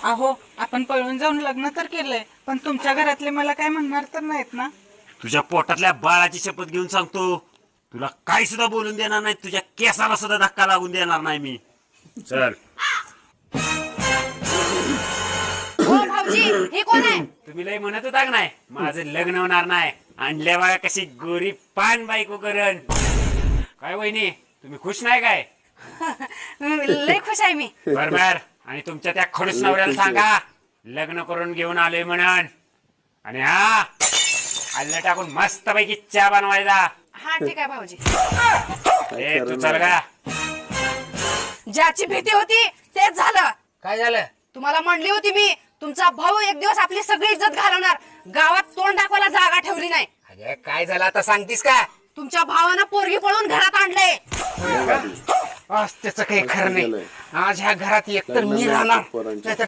अहो आपण पळून जाऊन लग्न तर केलंय, पण तुमच्या घरातले मला काय म्हणणार तर नाहीत ना? तुझ्या पोटातल्या बाळाची शपथ घेऊन सांगतो, तुला काही सुद्धा बोलून देणार नाही, तुझ्या केसाला सुद्धा धक्का लागून देणार नाही मी. चल. हो भाऊजी, हे कोण आहे? तुम्ही लय म्हणत होता का नाही माझं लग्न होणार नाही, आणल्या बघा कशी गोरी पान बायको करण. काय वहिनी, तुम्ही खुश नाही काय? लय खुश आहे मी. बरोबर. आणि तुमच्या त्या खडूस नवऱ्याला सांगा लग्न करून घेऊन आलोय म्हणून. आणि हा आल्लं टाकून मस्त पैकी चहा बनवायचा. हा ठीक आहे भाऊजी. ए तू चल का. ज्याची भीती होती तेच झालं. काय झालं? तुम्हाला म्हणली होती मी, तुमचा भाऊ एक दिवस आपली सगळी इज्जत घालवणार. गावात तोंड दाखवायला जागा ठेवली नाही. अरे काय झालं आता सांगतीस का? तुमच्या भावानं पोरगी पळून घरात आणले. आज त्याचं काही खरं नाही. आज ह्या घरात एकतर मी राहणार, नाहीतर